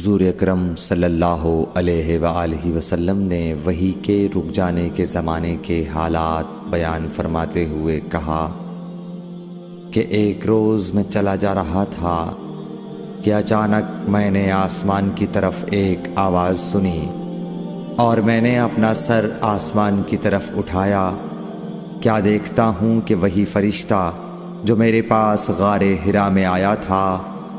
حضور اکرم صلی اللہ علیہ وآلہ وسلم نے وحی کے رک جانے کے زمانے کے حالات بیان فرماتے ہوئے کہا کہ ایک روز میں چلا جا رہا تھا کہ اچانک میں نے آسمان کی طرف ایک آواز سنی اور میں نے اپنا سر آسمان کی طرف اٹھایا۔ کیا دیکھتا ہوں کہ وہی فرشتہ جو میرے پاس غار حرا میں آیا تھا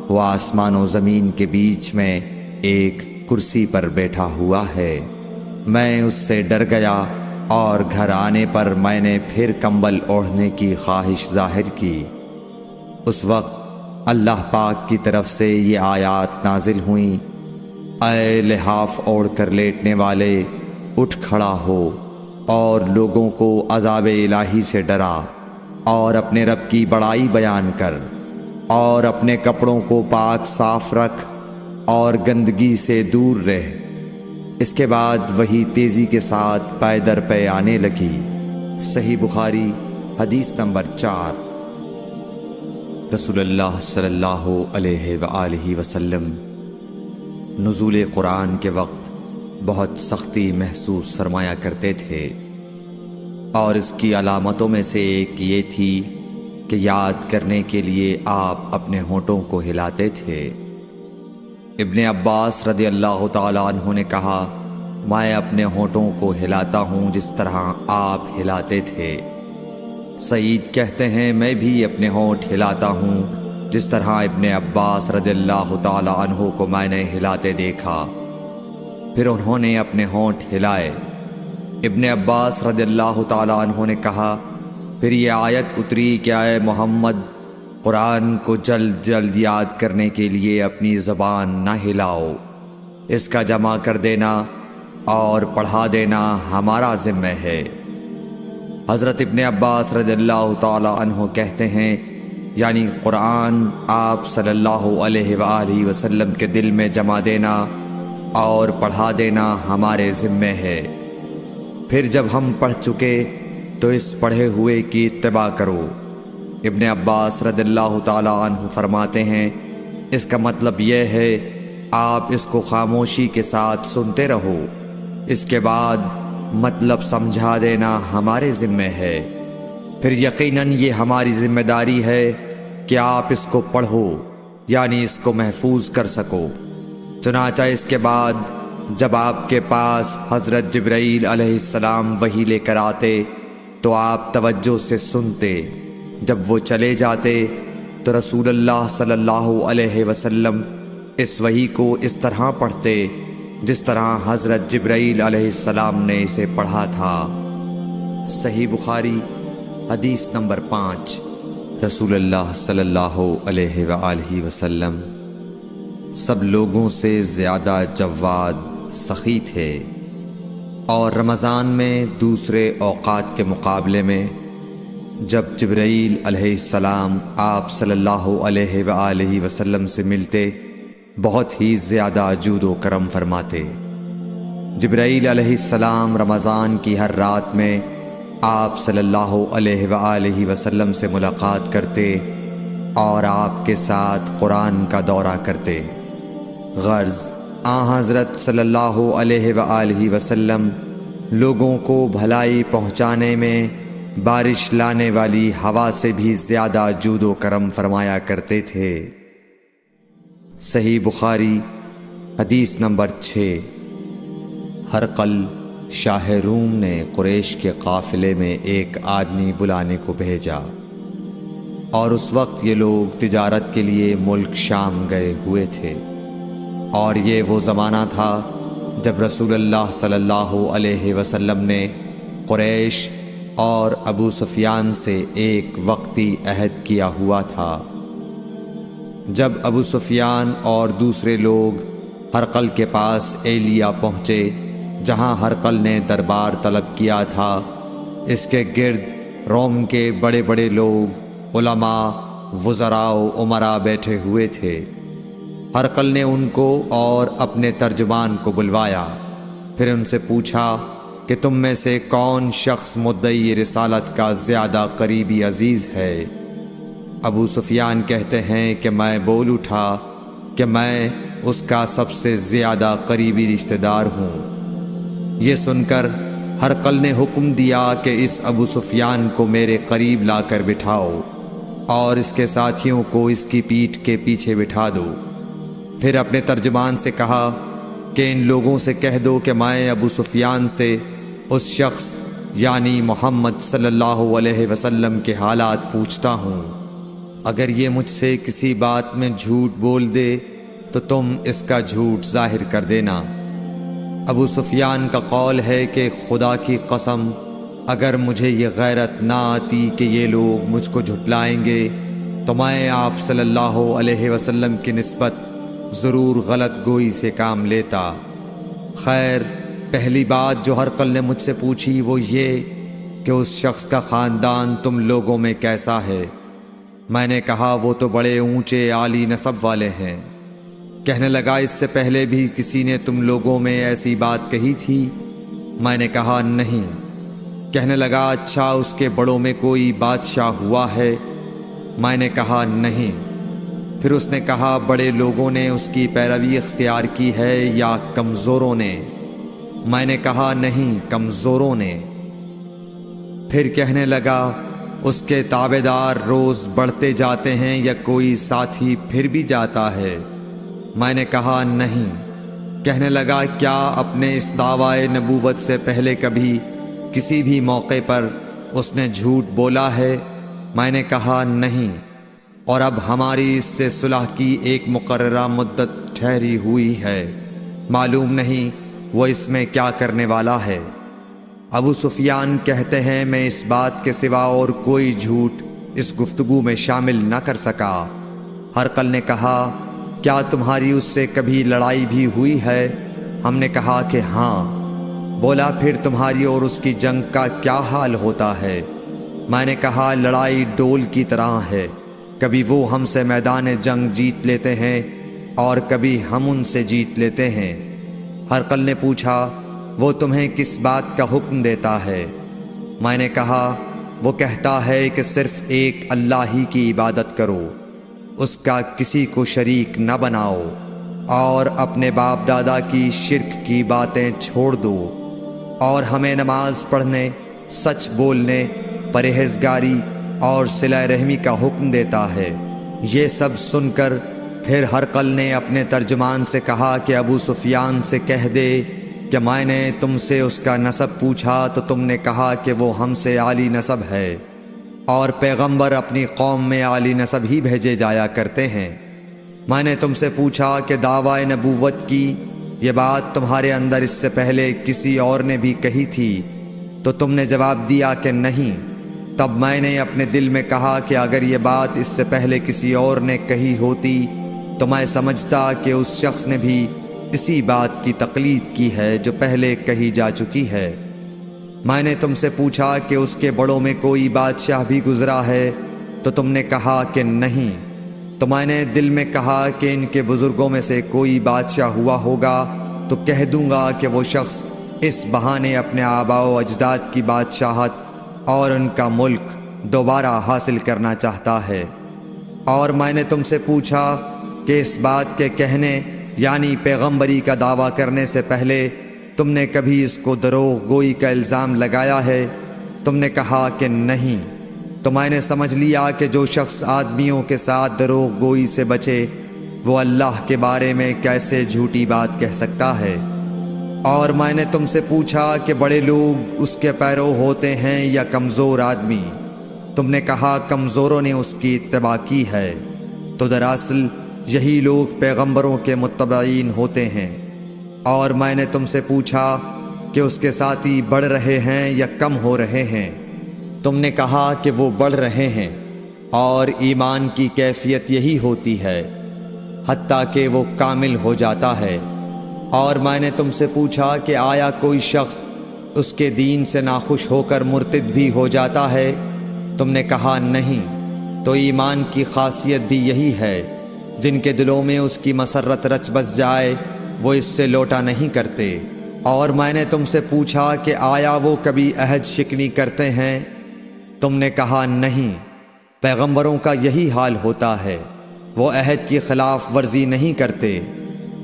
وہ آسمان و زمین کے بیچ میں ایک کرسی پر بیٹھا ہوا ہے۔ میں اس سے ڈر گیا اور گھر آنے پر میں نے پھر کمبل اوڑھنے کی خواہش ظاہر کی۔ اس وقت اللہ پاک کی طرف سے یہ آیات نازل ہوئیں، اے لحاف اوڑھ کر لیٹنے والے، اٹھ کھڑا ہو اور لوگوں کو عذاب الہی سے ڈرا اور اپنے رب کی بڑائی بیان کر اور اپنے کپڑوں کو پاک صاف رکھ اور گندگی سے دور رہ۔ اس کے بعد وہی تیزی کے ساتھ پے در پے آنے لگی۔ صحیح بخاری حدیث نمبر 4۔ رسول اللہ صلی اللہ علیہ وآلہ وسلم نزول قرآن کے وقت بہت سختی محسوس فرمایا کرتے تھے، اور اس کی علامتوں میں سے ایک یہ تھی کہ یاد کرنے کے لیے آپ اپنے ہونٹوں کو ہلاتے تھے۔ ابن عباس رضی اللہ تعالیٰ عنہ نے کہا، میں اپنے ہونٹوں کو ہلاتا ہوں جس طرح آپ ہلاتے تھے۔ سعید کہتے ہیں، میں بھی اپنے ہونٹ ہلاتا ہوں جس طرح ابن عباس رضی اللہ تعالیٰ عنہ کو میں نے ہلاتے دیکھا۔ پھر انہوں نے اپنے ہونٹ ہلائے۔ ابن عباس رضی اللہ تعالیٰ عنہ نے کہا، پھر یہ آیت اتری کہ اے محمد، قرآن کو جلد جلد یاد کرنے کے لیے اپنی زبان نہ ہلاؤ، اس کا جمع کر دینا اور پڑھا دینا ہمارا ذمہ ہے۔ حضرت ابن عباس رضی اللہ تعالیٰ عنہ کہتے ہیں، یعنی قرآن آپ صلی اللہ علیہ وآلہ وسلم کے دل میں جمع دینا اور پڑھا دینا ہمارے ذمہ ہے۔ پھر جب ہم پڑھ چکے تو اس پڑھے ہوئے کی اتباع کرو۔ ابن عباس رضی اللہ تعالیٰ عنہ فرماتے ہیں، اس کا مطلب یہ ہے آپ اس کو خاموشی کے ساتھ سنتے رہو، اس کے بعد مطلب سمجھا دینا ہمارے ذمہ ہے۔ پھر یقیناً یہ ہماری ذمہ داری ہے کہ آپ اس کو پڑھو، یعنی اس کو محفوظ کر سکو۔ چنانچہ اس کے بعد جب آپ کے پاس حضرت جبرائیل علیہ السلام وحی لے کر آتے تو آپ توجہ سے سنتے، جب وہ چلے جاتے تو رسول اللہ صلی اللہ علیہ وسلم اس وحی کو اس طرح پڑھتے جس طرح حضرت جبرائیل علیہ السلام نے اسے پڑھا تھا۔ صحیح بخاری حدیث نمبر 5۔ رسول اللہ صلی اللہ علیہ وآلہ وسلم سب لوگوں سے زیادہ جواد سخی تھے، اور رمضان میں دوسرے اوقات کے مقابلے میں جب جبرائیل علیہ السلام آپ صلی اللہ علیہ وآلہ وسلم سے ملتے بہت ہی زیادہ جود و کرم فرماتے۔ جبرائیل علیہ السلام رمضان کی ہر رات میں آپ صلی اللہ علیہ وآلہ وسلم سے ملاقات کرتے اور آپ کے ساتھ قرآن کا دورہ کرتے۔ غرض حضرت صلی اللہ علیہ وآلہ وسلم لوگوں کو بھلائی پہنچانے میں بارش لانے والی ہوا سے بھی زیادہ جود و کرم فرمایا کرتے تھے۔ صحیح بخاری حدیث نمبر 6۔ ہرقل شاہ روم نے قریش کے قافلے میں ایک آدمی بلانے کو بھیجا، اور اس وقت یہ لوگ تجارت کے لیے ملک شام گئے ہوئے تھے، اور یہ وہ زمانہ تھا جب رسول اللہ صلی اللہ علیہ وسلم نے قریش اور ابو سفیان سے ایک وقتی عہد کیا ہوا تھا۔ جب ابو سفیان اور دوسرے لوگ ہرقل کے پاس ایلیا پہنچے جہاں ہرقل نے دربار طلب کیا تھا، اس کے گرد روم کے بڑے بڑے لوگ، علماء، وزراء و امراء بیٹھے ہوئے تھے۔ ہرقل نے ان کو اور اپنے ترجمان کو بلوایا، پھر ان سے پوچھا کہ تم میں سے کون شخص مدعی رسالت کا زیادہ قریبی عزیز ہے؟ ابو سفیان کہتے ہیں کہ میں بول اٹھا کہ میں اس کا سب سے زیادہ قریبی رشتہ دار ہوں۔ یہ سن کر ہرقل نے حکم دیا کہ اس ابو سفیان کو میرے قریب لا کر بٹھاؤ اور اس کے ساتھیوں کو اس کی پیٹھ کے پیچھے بٹھا دو۔ پھر اپنے ترجمان سے کہا کہ ان لوگوں سے کہہ دو کہ میں ابو سفیان سے اس شخص یعنی محمد صلی اللہ علیہ وسلم کے حالات پوچھتا ہوں، اگر یہ مجھ سے کسی بات میں جھوٹ بول دے تو تم اس کا جھوٹ ظاہر کر دینا۔ ابو سفیان کا قول ہے کہ خدا کی قسم اگر مجھے یہ غیرت نہ آتی کہ یہ لوگ مجھ کو جھٹلائیں گے تو میں آپ صلی اللہ علیہ وسلم کی نسبت ضرور غلط گوئی سے کام لیتا۔ خیر، پہلی بات جو ہرقل نے مجھ سے پوچھی وہ یہ کہ اس شخص کا خاندان تم لوگوں میں کیسا ہے؟ میں نے کہا وہ تو بڑے اونچے عالی نسب والے ہیں۔ کہنے لگا اس سے پہلے بھی کسی نے تم لوگوں میں ایسی بات کہی تھی؟ میں نے کہا نہیں۔ کہنے لگا اچھا اس کے بڑوں میں کوئی بادشاہ ہوا ہے؟ میں نے کہا نہیں۔ پھر اس نے کہا بڑے لوگوں نے اس کی پیروی اختیار کی ہے یا کمزوروں نے؟ میں نے کہا نہیں، کمزوروں نے۔ پھر کہنے لگا اس کے تابعدار روز بڑھتے جاتے ہیں یا کوئی ساتھی پھر بھی جاتا ہے؟ میں نے کہا نہیں۔ کہنے لگا کیا اپنے اس دعوی نبوت سے پہلے کبھی کسی بھی موقع پر اس نے جھوٹ بولا ہے؟ میں نے کہا نہیں، اور اب ہماری اس سے صلح کی ایک مقررہ مدت ٹھہری ہوئی ہے، معلوم نہیں وہ اس میں کیا کرنے والا ہے۔ ابو سفیان کہتے ہیں میں اس بات کے سوا اور کوئی جھوٹ اس گفتگو میں شامل نہ کر سکا۔ ہرقل نے کہا کیا تمہاری اس سے کبھی لڑائی بھی ہوئی ہے؟ ہم نے کہا کہ ہاں۔ بولا پھر تمہاری اور اس کی جنگ کا کیا حال ہوتا ہے؟ میں نے کہا لڑائی ڈول کی طرح ہے، کبھی وہ ہم سے میدان جنگ جیت لیتے ہیں اور کبھی ہم ان سے جیت لیتے ہیں۔ ہرقل نے پوچھا وہ تمہیں کس بات کا حکم دیتا ہے؟ میں نے کہا وہ کہتا ہے کہ صرف ایک اللہ ہی کی عبادت کرو، اس کا کسی کو شریک نہ بناؤ اور اپنے باپ دادا کی شرک کی باتیں چھوڑ دو، اور ہمیں نماز پڑھنے، سچ بولنے، پرہیزگاری اور صلہ رحمی کا حکم دیتا ہے۔ یہ سب سن کر پھر ہرقل نے اپنے ترجمان سے کہا کہ ابو سفیان سے کہہ دے کہ میں نے تم سے اس کا نسب پوچھا تو تم نے کہا کہ وہ ہم سے عالی نسب ہے، اور پیغمبر اپنی قوم میں عالی نسب ہی بھیجے جایا کرتے ہیں۔ میں نے تم سے پوچھا کہ دعوی نبوت کی یہ بات تمہارے اندر اس سے پہلے کسی اور نے بھی کہی تھی؟ تو تم نے جواب دیا کہ نہیں۔ تب میں نے اپنے دل میں کہا کہ اگر یہ بات اس سے پہلے کسی اور نے کہی ہوتی تو میں سمجھتا کہ اس شخص نے بھی اسی بات کی تقلید کی ہے جو پہلے کہی جا چکی ہے۔ میں نے تم سے پوچھا کہ اس کے بڑوں میں کوئی بادشاہ بھی گزرا ہے؟ تو تم نے کہا کہ نہیں۔ تو میں نے دل میں کہا کہ ان کے بزرگوں میں سے کوئی بادشاہ ہوا ہوگا تو کہہ دوں گا کہ وہ شخص اس بہانے اپنے آباء و اجداد کی بادشاہت اور ان کا ملک دوبارہ حاصل کرنا چاہتا ہے۔ اور میں نے تم سے پوچھا کہ اس بات کے کہنے یعنی پیغمبری کا دعویٰ کرنے سے پہلے تم نے کبھی اس کو دروغ گوئی کا الزام لگایا ہے؟ تم نے کہا کہ نہیں۔ تو میں نے سمجھ لیا کہ جو شخص آدمیوں کے ساتھ دروغ گوئی سے بچے وہ اللہ کے بارے میں کیسے جھوٹی بات کہہ سکتا ہے۔ اور میں نے تم سے پوچھا کہ بڑے لوگ اس کے پیرو ہوتے ہیں یا کمزور آدمی؟ تم نے کہا کمزوروں نے اس کی اتباع کی ہے۔ تو دراصل یہی لوگ پیغمبروں کے متبعین ہوتے ہیں۔ اور میں نے تم سے پوچھا کہ اس کے ساتھی بڑھ رہے ہیں یا کم ہو رہے ہیں؟ تم نے کہا کہ وہ بڑھ رہے ہیں، اور ایمان کی کیفیت یہی ہوتی ہے حتیٰ کہ وہ کامل ہو جاتا ہے۔ اور میں نے تم سے پوچھا کہ آیا کوئی شخص اس کے دین سے ناخوش ہو کر مرتد بھی ہو جاتا ہے؟ تم نے کہا نہیں۔ تو ایمان کی خاصیت بھی یہی ہے، جن کے دلوں میں اس کی مسرت رچ بس جائے وہ اس سے لوٹا نہیں کرتے۔ اور میں نے تم سے پوچھا کہ آیا وہ کبھی عہد شکنی کرتے ہیں؟ تم نے کہا نہیں۔ پیغمبروں کا یہی حال ہوتا ہے، وہ عہد کی خلاف ورزی نہیں کرتے۔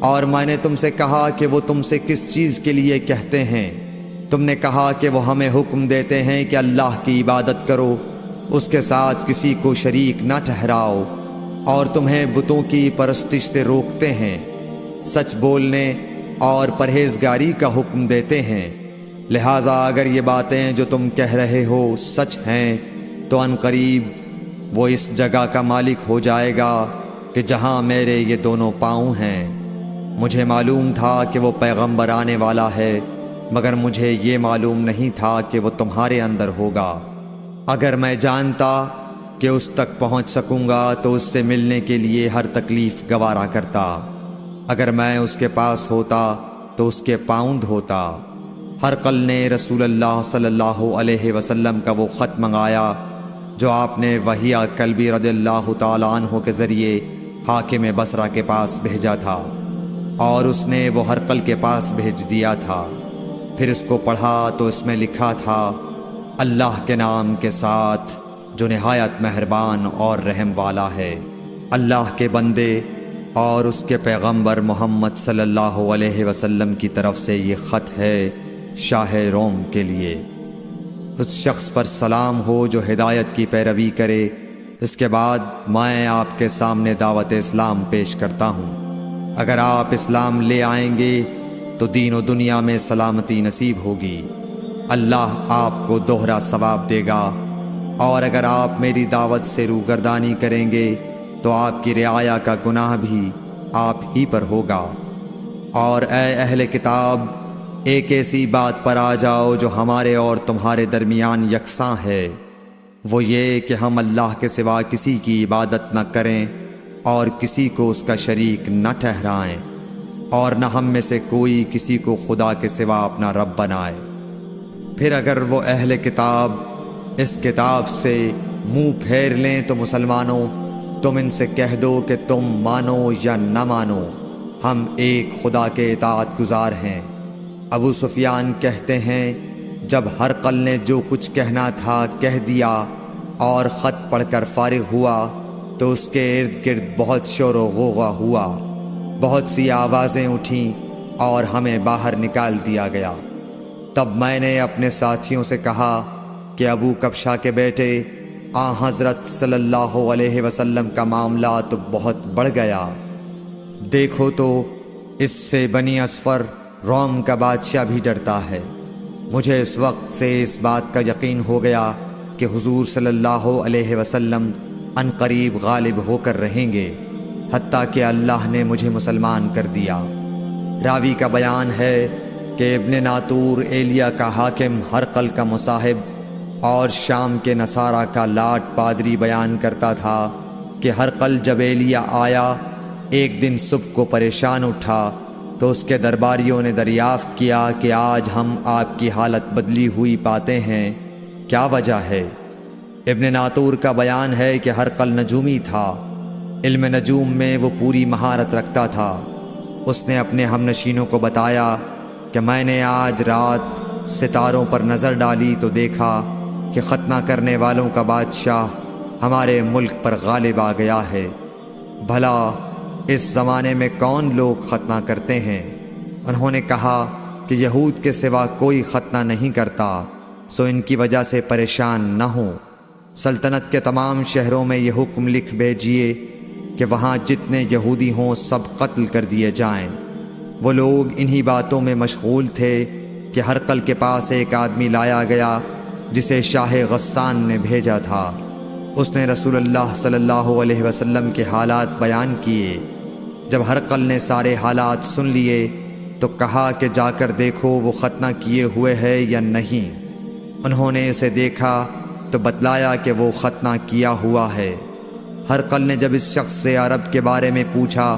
اور میں نے تم سے کہا کہ وہ تم سے کس چیز کے لیے کہتے ہیں؟ تم نے کہا کہ وہ ہمیں حکم دیتے ہیں کہ اللہ کی عبادت کرو، اس کے ساتھ کسی کو شریک نہ ٹھہراؤ، اور تمہیں بتوں کی پرستش سے روکتے ہیں، سچ بولنے اور پرہیزگاری کا حکم دیتے ہیں۔ لہٰذا اگر یہ باتیں جو تم کہہ رہے ہو سچ ہیں تو ان قریب وہ اس جگہ کا مالک ہو جائے گا کہ جہاں میرے یہ دونوں پاؤں ہیں۔ مجھے معلوم تھا کہ وہ پیغمبر آنے والا ہے، مگر مجھے یہ معلوم نہیں تھا کہ وہ تمہارے اندر ہوگا۔ اگر میں جانتا کہ اس تک پہنچ سکوں گا تو اس سے ملنے کے لیے ہر تکلیف گوارا کرتا۔ اگر میں اس کے پاس ہوتا تو اس کے پاؤں دھوتا۔ ہرقل نے رسول اللہ صلی اللہ علیہ وسلم کا وہ خط منگایا جو آپ نے وحیہ کلبی رضی اللہ تعالیٰ عنہ کے ذریعے حاکم بصرہ کے پاس بھیجا تھا، اور اس نے وہ ہرقل کے پاس بھیج دیا تھا۔ پھر اس کو پڑھا تو اس میں لکھا تھا، اللہ کے نام کے ساتھ جو نہایت مہربان اور رحم والا ہے۔ اللہ کے بندے اور اس کے پیغمبر محمد صلی اللہ علیہ وسلم کی طرف سے یہ خط ہے شاہ روم کے لیے۔ اس شخص پر سلام ہو جو ہدایت کی پیروی کرے۔ اس کے بعد میں آپ کے سامنے دعوت اسلام پیش کرتا ہوں۔ اگر آپ اسلام لے آئیں گے تو دین و دنیا میں سلامتی نصیب ہوگی، اللہ آپ کو دوہرا ثواب دے گا، اور اگر آپ میری دعوت سے روگردانی کریں گے تو آپ کی رعایا کا گناہ بھی آپ ہی پر ہوگا۔ اور اے اہل کتاب، ایک ایسی بات پر آ جاؤ جو ہمارے اور تمہارے درمیان یکساں ہے، وہ یہ کہ ہم اللہ کے سوا کسی کی عبادت نہ کریں اور کسی کو اس کا شریک نہ ٹھہرائیں، اور نہ ہم میں سے کوئی کسی کو خدا کے سوا اپنا رب بنائے۔ پھر اگر وہ اہل کتاب اس کتاب سے منہ پھیر لیں تو مسلمانوں، تم ان سے کہہ دو کہ تم مانو یا نہ مانو، ہم ایک خدا کے اطاعت گزار ہیں۔ ابو سفیان کہتے ہیں، جب ہرقل نے جو کچھ کہنا تھا کہہ دیا اور خط پڑھ کر فارغ ہوا تو اس کے ارد گرد بہت شور و غوغا ہوا، بہت سی آوازیں اٹھیں اور ہمیں باہر نکال دیا گیا۔ تب میں نے اپنے ساتھیوں سے کہا کہ ابو کبشہ کے بیٹے آن حضرت صلی اللہ علیہ وسلم کا معاملہ تو بہت بڑھ گیا۔ دیکھو تو اس سے بنی اصفر روم کا بادشاہ بھی ڈرتا ہے۔ مجھے اس وقت سے اس بات کا یقین ہو گیا کہ حضور صلی اللہ علیہ وسلم ان قریب غالب ہو کر رہیں گے، حتیٰ کہ اللہ نے مجھے مسلمان کر دیا۔ راوی کا بیان ہے کہ ابن ناطور ایلیا کا حاکم ہرقل کا مصاحب اور شام کے نصارہ کا لاٹ پادری بیان کرتا تھا کہ ہرقل جب ایلیا آیا ایک دن صبح کو پریشان اٹھا تو اس کے درباریوں نے دریافت کیا کہ آج ہم آپ کی حالت بدلی ہوئی پاتے ہیں، کیا وجہ ہے؟ ابن ناطور کا بیان ہے کہ ہرقل نجومی تھا، علم نجوم میں وہ پوری مہارت رکھتا تھا۔ اس نے اپنے ہم نشینوں کو بتایا کہ میں نے آج رات ستاروں پر نظر ڈالی تو دیکھا کہ ختنہ کرنے والوں کا بادشاہ ہمارے ملک پر غالب آ گیا ہے۔ بھلا اس زمانے میں کون لوگ ختنہ کرتے ہیں؟ انہوں نے کہا کہ یہود کے سوا کوئی ختنہ نہیں کرتا، سو ان کی وجہ سے پریشان نہ ہوں۔ سلطنت کے تمام شہروں میں یہ حکم لکھ بھیجیے کہ وہاں جتنے یہودی ہوں سب قتل کر دیے جائیں۔ وہ لوگ انہی باتوں میں مشغول تھے کہ ہرقل کے پاس ایک آدمی لایا گیا جسے شاہ غسان نے بھیجا تھا۔ اس نے رسول اللہ صلی اللہ علیہ وسلم کے حالات بیان کیے۔ جب ہرقل نے سارے حالات سن لیے تو کہا کہ جا کر دیکھو وہ ختنہ کیے ہوئے ہے یا نہیں۔ انہوں نے اسے دیکھا تو بتلایا کہ وہ ختنہ کیا ہوا ہے۔ ہرقل نے جب اس شخص سے عرب کے بارے میں پوچھا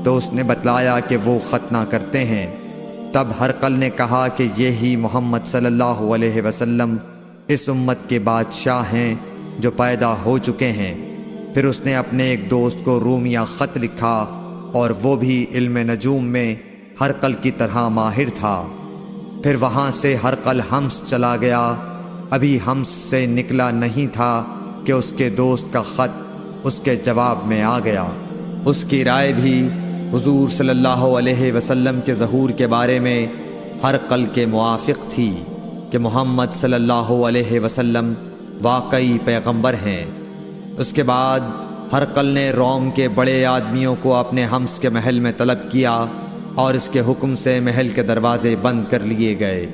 تو اس نے بتلایا کہ وہ ختنہ کرتے ہیں۔ تب ہرقل نے کہا کہ یہی محمد صلی اللہ علیہ وسلم اس امت کے بادشاہ ہیں جو پیدا ہو چکے ہیں۔ پھر اس نے اپنے ایک دوست کو رومیہ خط لکھا، اور وہ بھی علم نجوم میں ہرقل کی طرح ماہر تھا۔ پھر وہاں سے ہرقل حمص چلا گیا۔ ابھی حمص سے نکلا نہیں تھا کہ اس کے دوست کا خط اس کے جواب میں آ گیا۔ اس کی رائے بھی حضور صلی اللہ علیہ وسلم کے ظہور کے بارے میں ہرقل کے موافق تھی کہ محمد صلی اللہ علیہ وسلم واقعی پیغمبر ہیں۔ اس کے بعد ہرقل نے روم کے بڑے آدمیوں کو اپنے حمص کے محل میں طلب کیا اور اس کے حکم سے محل کے دروازے بند کر لیے گئے۔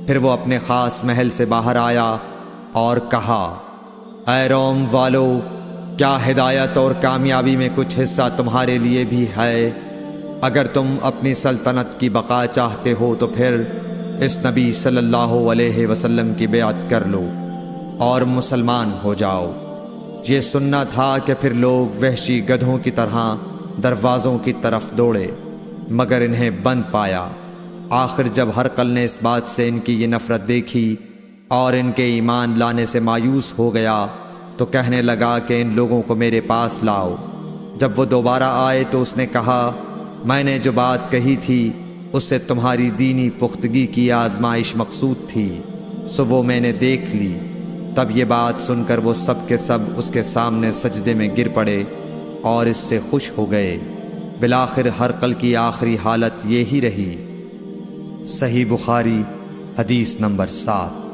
پھر وہ اپنے خاص محل سے باہر آیا اور کہا، اے روم والو، کیا ہدایت اور کامیابی میں کچھ حصہ تمہارے لیے بھی ہے؟ اگر تم اپنی سلطنت کی بقا چاہتے ہو تو پھر اس نبی صلی اللہ علیہ وسلم کی بیعت کر لو اور مسلمان ہو جاؤ۔ یہ سننا تھا کہ پھر لوگ وحشی گدھوں کی طرح دروازوں کی طرف دوڑے، مگر انہیں بند پایا۔ آخر جب ہرقل نے اس بات سے ان کی یہ نفرت دیکھی اور ان کے ایمان لانے سے مایوس ہو گیا تو کہنے لگا کہ ان لوگوں کو میرے پاس لاؤ۔ جب وہ دوبارہ آئے تو اس نے کہا، میں نے جو بات کہی تھی اس سے تمہاری دینی پختگی کی آزمائش مقصود تھی، سو وہ میں نے دیکھ لی۔ تب یہ بات سن کر وہ سب کے سب اس کے سامنے سجدے میں گر پڑے اور اس سے خوش ہو گئے۔ بالآخر ہرقل کی آخری حالت یہی رہی۔ صحیح بخاری حدیث نمبر 7۔